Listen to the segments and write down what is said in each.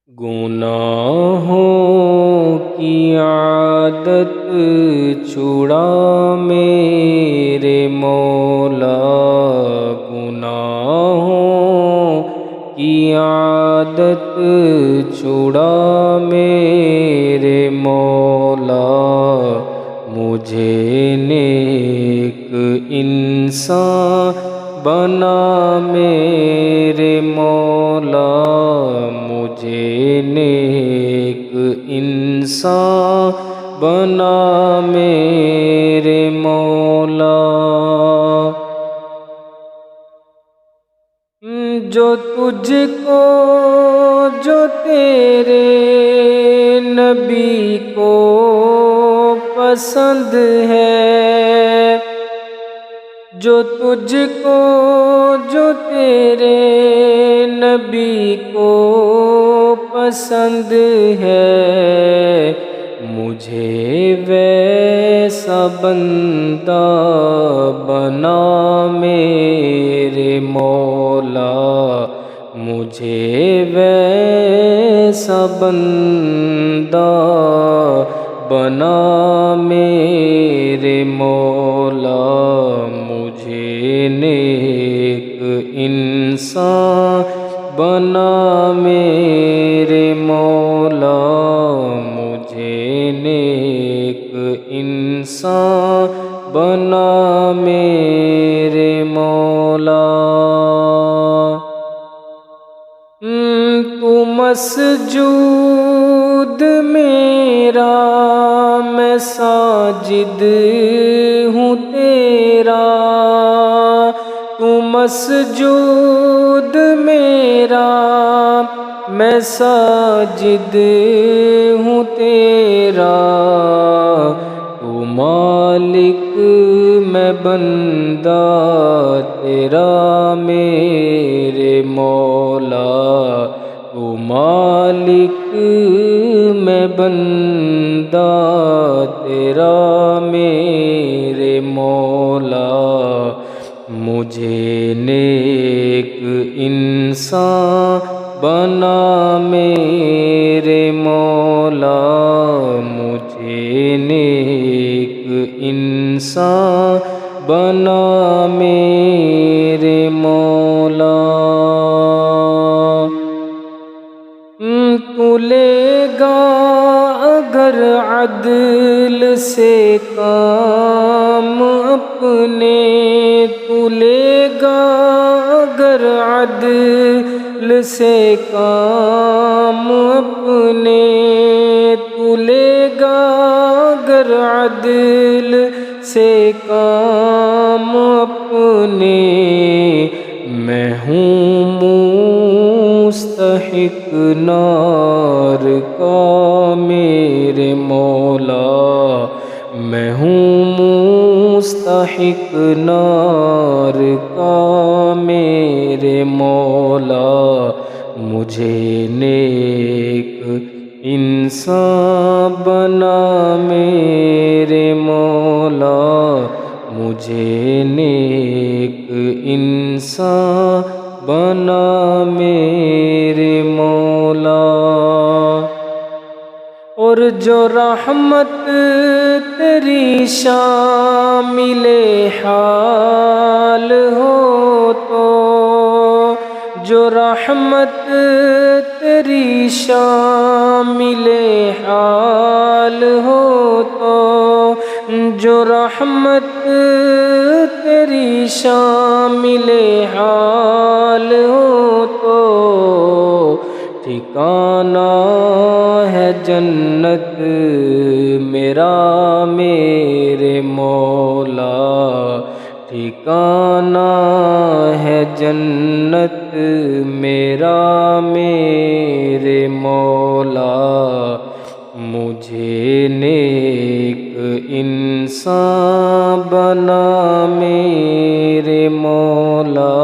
گناہوں کی عادت چھڑا میرے مولا، گناہوں کی عادت چھڑا میرے مولا، مجھے نیک انسان بنا میرے مولا، مجھے نیک انسان بنا میرے مولا۔ جو تجھ کو، جو تیرے نبی کو پسند ہے، جو تجھ کو، جو تیرے نبی کو پسند ہے، مجھے ویسا بندہ بنا میرے مولا، مجھے ویسا بندہ بنا میرے مولا، مجھے نیک انسان بنا میرے مولا، مجھے نیک انسان بنا میرے مولا۔ تو مسجود میرا، میں ساجد ہوں تیرا، تو مسجود میرا، میں ساجد ہوں تیرا، تو مالک میں بندہ تیرا میرے مولا، تو مالک میں بندہ تیرا میرے مولا، مجھے نیک انسان بنا میرے مولا، مجھے نیک انسان بنا میرے مولا۔ تو لے گا اگر عدل سے کام اپنے، تو لے گا اگر عدل سے کام اپنے، تو لے گا اگر عدل سے کام اپنے، میں ہوں مستحق نار کا میرے مولا، میں ہوں مستحق نار کا میرے مولا، مجھے نیک انسان بنا میرے مولا، مجھے نیک انسان بنا میرے مولا۔ اور جو رحمت تیری شامل حال ہو تو، جو رحمت تیری شامل حال ہو تو، جو رحمت تیری شامل حال ہو تو، ٹھکانہ ہے جنت میرا میرے مولا، ٹھکانہ ہے جنت میرا میرے مولا، مجھے نیک انسان بنا میرے مولا،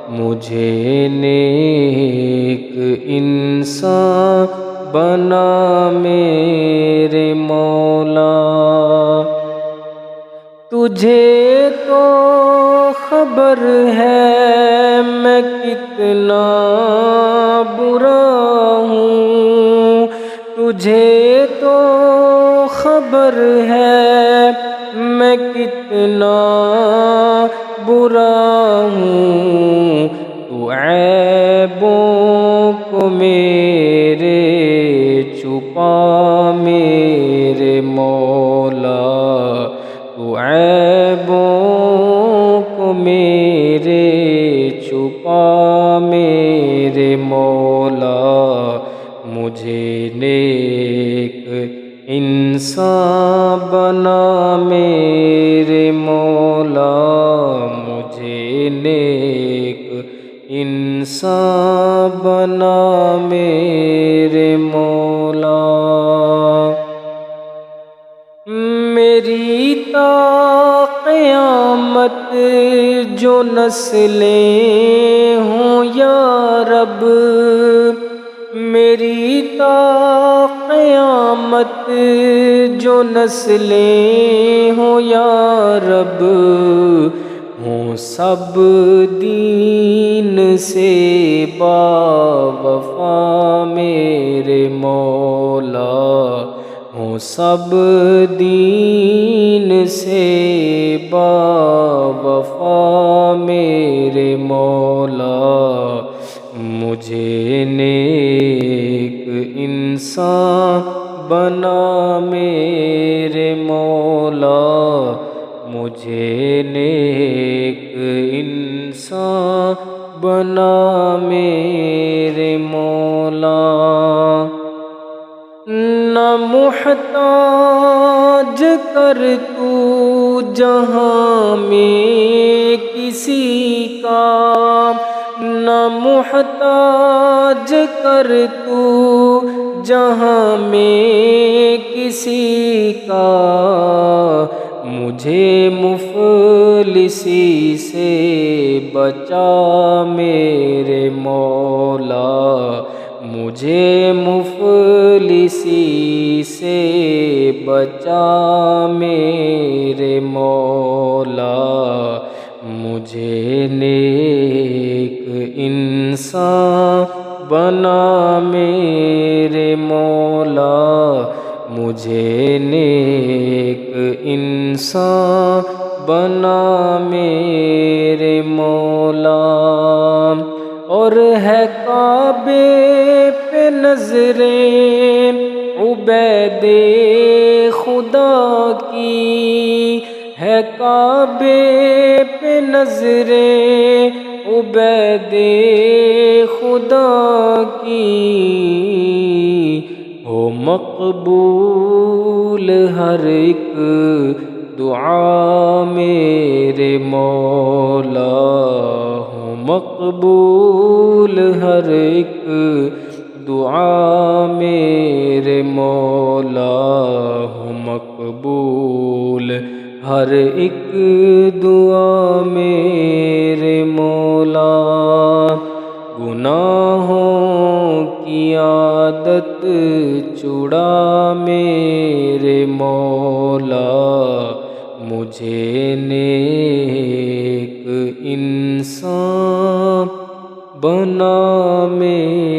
مجھے نیک انسان بنا میرے مولا۔ تجھے تو خبر ہے میں کتنا برا ہوں، تجھے تو خبر ہے میں کتنا برا ہوں، تو عیبوں کو میرے چھپا میرے مولا، تو عیبوں کو میرے چھپا میرے مولا، مجھے نیک انسان بنا میرے مولا، مجھے نیک انسان بنا میرے مولا۔ میری تا قیامت جو نسلیں ہوں یا رب، میری تا قیامت جو نسلیں ہوں یا رب، ہوں سب دین سے باوفا میرے مولا، ہوں سب دین سے باوفا میرے مولا، مجھے نیک انسان بنا میرے مولا، مجھے نیک انسان بنا میرے مولا۔ نہ محتاج کر تو جہاں میں کسی کا، نہ محتاج کر تو جہاں میں کسی کا، مجھے مفلسی سے بچا میرے مولا، مجھے مفلسی سے بچا میرے مولا، مجھے نیک انسان بنا میرے مولا، مجھے نیک انسان بنا میرے مولا۔ اور ہے کعبے پہ نظریں عبید خدا کی، ہے کعبے پہ نظریں عبید خدا کی، ہو مقبول ہر ایک دعا میرے مولا، ہو مقبول ہر ایک دعا میرے مولا، ہو مقبول ہر ایک دعا میرے مولا۔ گناہوں کی عادت چھڑا میرے مولا، مجھے نیک انسان بنا میرے